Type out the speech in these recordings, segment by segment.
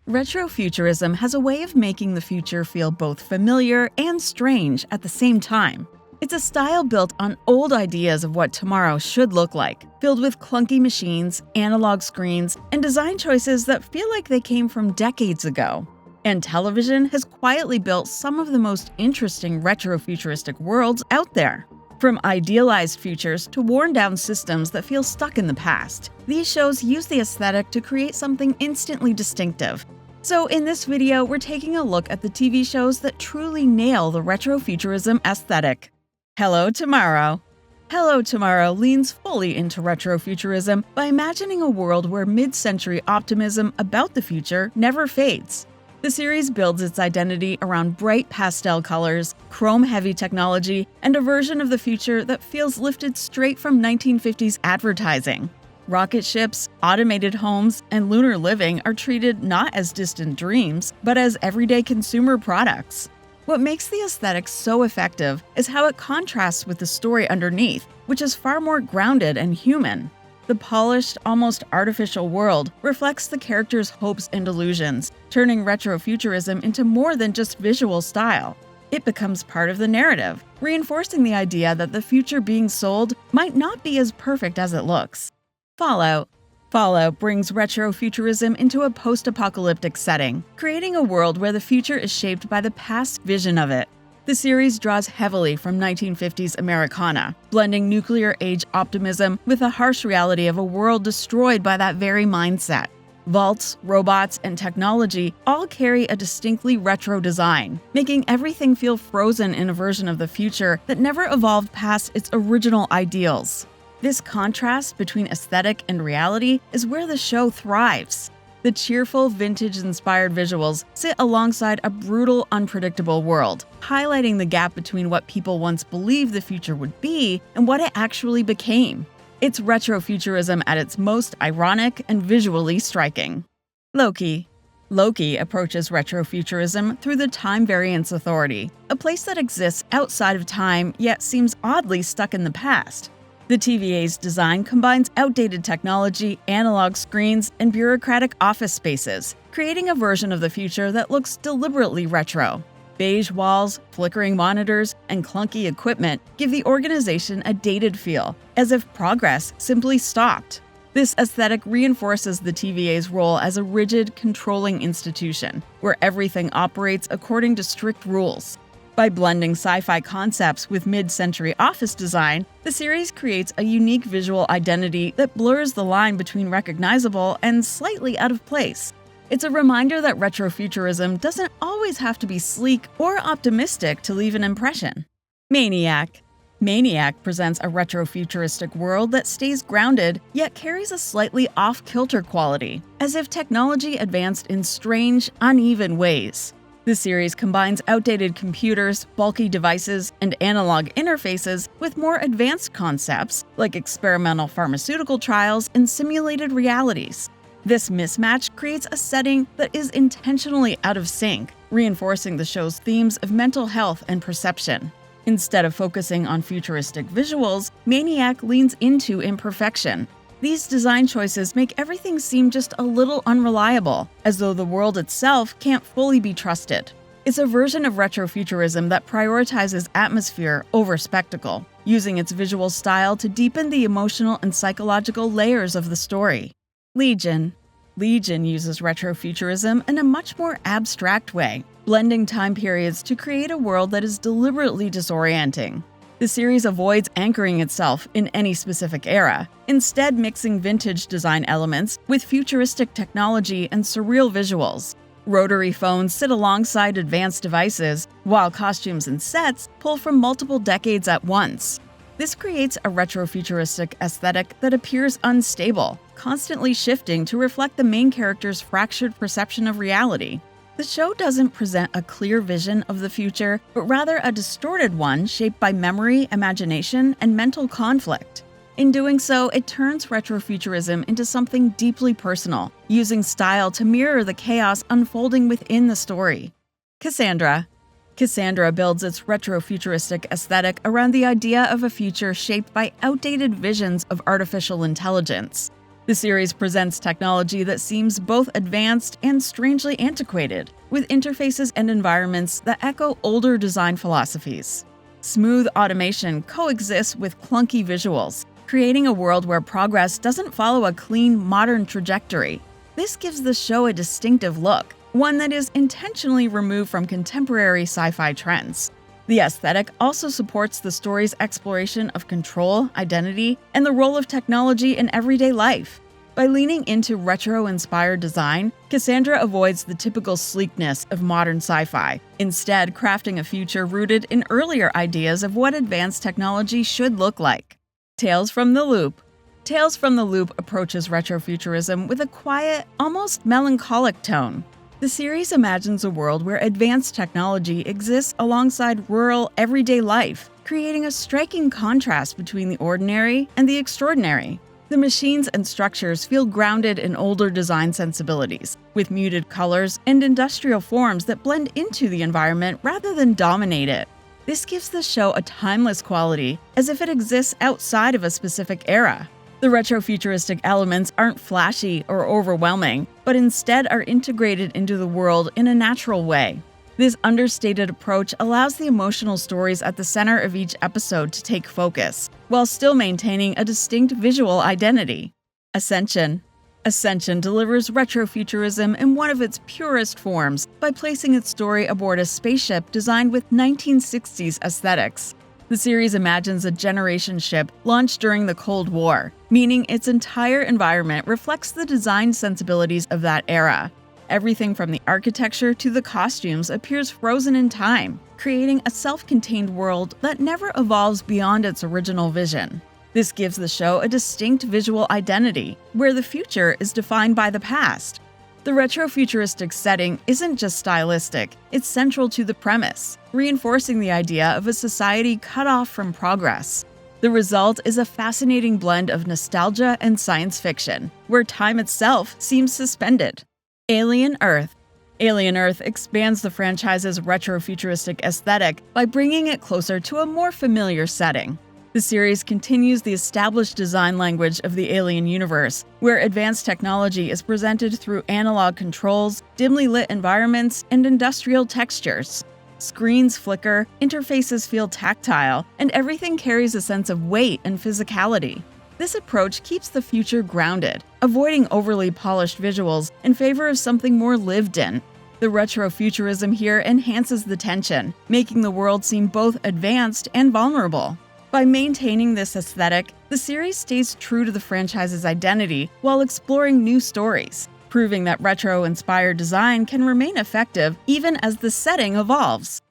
Retrofuturism has a way of making the future feel both familiar and strange at the same time. It's a style built on old ideas of what tomorrow should look like, filled with clunky machines, analog screens, and design choices that feel like they came from decades ago. And television has quietly built some of the most interesting retrofuturistic worlds out there. From idealized futures to worn-down systems that feel stuck in the past, these shows use the aesthetic to create something instantly distinctive. So in this video, we're taking a look at the TV shows that truly nail the retrofuturism aesthetic. Hello Tomorrow! Hello Tomorrow leans fully into retrofuturism by imagining a world where mid-century optimism about the future never fades. The series builds its identity around bright pastel colors, chrome-heavy technology, and a version of the future that feels lifted straight from 1950s advertising. Rocket ships, automated homes, and lunar living are treated not as distant dreams, but as everyday consumer products. What makes the aesthetic so effective is how it contrasts with the story underneath, which is far more grounded and human. The polished, almost artificial world reflects the characters' hopes and illusions, turning retrofuturism into more than just visual style. It becomes part of the narrative, reinforcing the idea that the future being sold might not be as perfect as it looks. Fallout brings retrofuturism into a post-apocalyptic setting, creating a world where the future is shaped by the past vision of it. The series draws heavily from 1950s Americana, blending nuclear-age optimism with the harsh reality of a world destroyed by that very mindset. Vaults, robots, and technology all carry a distinctly retro design, making everything feel frozen in a version of the future that never evolved past its original ideals. This contrast between aesthetic and reality is where the show thrives. The cheerful, vintage-inspired visuals sit alongside a brutal, unpredictable world, highlighting the gap between what people once believed the future would be and what it actually became. It's retrofuturism at its most ironic and visually striking. Loki approaches retrofuturism through the Time Variance Authority, a place that exists outside of time yet seems oddly stuck in the past. The TVA's design combines outdated technology, analog screens, and bureaucratic office spaces, creating a version of the future that looks deliberately retro. Beige walls, flickering monitors, and clunky equipment give the organization a dated feel, as if progress simply stopped. This aesthetic reinforces the TVA's role as a rigid, controlling institution, where everything operates according to strict rules. By blending sci-fi concepts with mid-century office design, the series creates a unique visual identity that blurs the line between recognizable and slightly out of place. It's a reminder that retrofuturism doesn't always have to be sleek or optimistic to leave an impression. Maniac presents a retrofuturistic world that stays grounded, yet carries a slightly off-kilter quality, as if technology advanced in strange, uneven ways. The series combines outdated computers, bulky devices, and analog interfaces with more advanced concepts like experimental pharmaceutical trials and simulated realities. This mismatch creates a setting that is intentionally out of sync, reinforcing the show's themes of mental health and perception. Instead of focusing on futuristic visuals, Maniac leans into imperfection. These design choices make everything seem just a little unreliable, as though the world itself can't fully be trusted. It's a version of retrofuturism that prioritizes atmosphere over spectacle, using its visual style to deepen the emotional and psychological layers of the story. Legion uses retrofuturism in a much more abstract way, blending time periods to create a world that is deliberately disorienting. The series avoids anchoring itself in any specific era, instead mixing vintage design elements with futuristic technology and surreal visuals. Rotary phones sit alongside advanced devices, while costumes and sets pull from multiple decades at once. This creates a retrofuturistic aesthetic that appears unstable, constantly shifting to reflect the main character's fractured perception of reality. The show doesn't present a clear vision of the future, but rather a distorted one shaped by memory, imagination, and mental conflict. In doing so, it turns retrofuturism into something deeply personal, using style to mirror the chaos unfolding within the story. Cassandra builds its retrofuturistic aesthetic around the idea of a future shaped by outdated visions of artificial intelligence. The series presents technology that seems both advanced and strangely antiquated, with interfaces and environments that echo older design philosophies. Smooth automation coexists with clunky visuals, creating a world where progress doesn't follow a clean, modern trajectory. This gives the show a distinctive look, one that is intentionally removed from contemporary sci-fi trends. The aesthetic also supports the story's exploration of control, identity, and the role of technology in everyday life. By leaning into retro-inspired design, Cassandra avoids the typical sleekness of modern sci-fi, instead crafting a future rooted in earlier ideas of what advanced technology should look like. Tales from the Loop. Tales from the Loop approaches retrofuturism with a quiet, almost melancholic tone. The series imagines a world where advanced technology exists alongside rural, everyday life, creating a striking contrast between the ordinary and the extraordinary. The machines and structures feel grounded in older design sensibilities, with muted colors and industrial forms that blend into the environment rather than dominate it. This gives the show a timeless quality, as if it exists outside of a specific era. The retrofuturistic elements aren't flashy or overwhelming, but instead are integrated into the world in a natural way. This understated approach allows the emotional stories at the center of each episode to take focus, while still maintaining a distinct visual identity. Ascension. Ascension delivers retrofuturism in one of its purest forms by placing its story aboard a spaceship designed with 1960s aesthetics. The series imagines a generation ship launched during the Cold War, meaning its entire environment reflects the design sensibilities of that era. Everything from the architecture to the costumes appears frozen in time, creating a self-contained world that never evolves beyond its original vision. This gives the show a distinct visual identity, where the future is defined by the past. The retrofuturistic setting isn't just stylistic, it's central to the premise, reinforcing the idea of a society cut off from progress. The result is a fascinating blend of nostalgia and science fiction, where time itself seems suspended. Alien Earth. Alien Earth expands the franchise's retrofuturistic aesthetic by bringing it closer to a more familiar setting. The series continues the established design language of the Alien universe, where advanced technology is presented through analog controls, dimly lit environments, and industrial textures. Screens flicker, interfaces feel tactile, and everything carries a sense of weight and physicality. This approach keeps the future grounded, avoiding overly polished visuals in favor of something more lived in. The retrofuturism here enhances the tension, making the world seem both advanced and vulnerable. By maintaining this aesthetic, the series stays true to the franchise's identity while exploring new stories, proving that retro-inspired design can remain effective even as the setting evolves.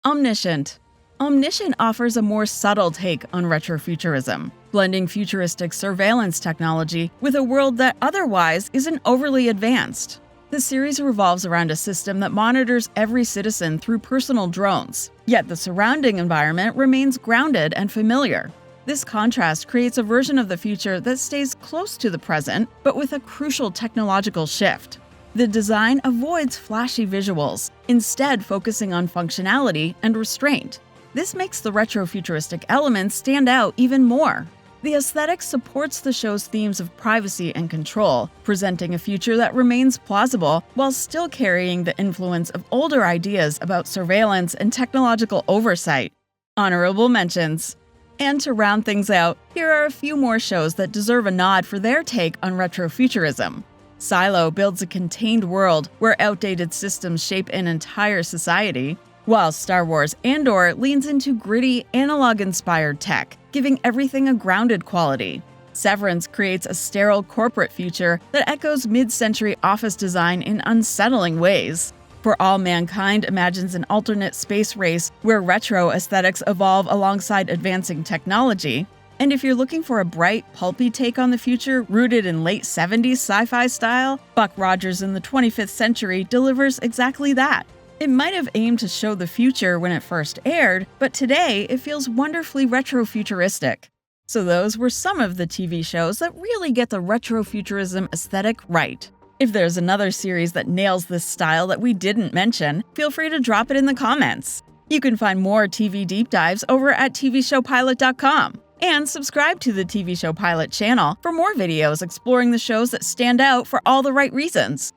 Omniscient. Omniscient offers a more subtle take on retrofuturism, blending futuristic surveillance technology with a world that otherwise isn't overly advanced. The series revolves around a system that monitors every citizen through personal drones, yet the surrounding environment remains grounded and familiar. This contrast creates a version of the future that stays close to the present, but with a crucial technological shift. The design avoids flashy visuals, instead focusing on functionality and restraint. This makes the retrofuturistic elements stand out even more. The aesthetic supports the show's themes of privacy and control, presenting a future that remains plausible while still carrying the influence of older ideas about surveillance and technological oversight. Honorable mentions. And to round things out, here are a few more shows that deserve a nod for their take on retrofuturism. Silo builds a contained world where outdated systems shape an entire society, while Star Wars Andor leans into gritty, analog-inspired tech, giving everything a grounded quality. Severance creates a sterile corporate future that echoes mid-century office design in unsettling ways. For All Mankind imagines an alternate space race where retro aesthetics evolve alongside advancing technology. And if you're looking for a bright, pulpy take on the future rooted in late 70s sci-fi style, Buck Rogers in the 25th Century delivers exactly that. It might have aimed to show the future when it first aired, but today it feels wonderfully retrofuturistic. So those were some of the TV shows that really get the retrofuturism aesthetic right. If there's another series that nails this style that we didn't mention, feel free to drop it in the comments. You can find more TV deep dives over at tvshowpilot.com. And subscribe to the TV Show Pilot channel for more videos exploring the shows that stand out for all the right reasons.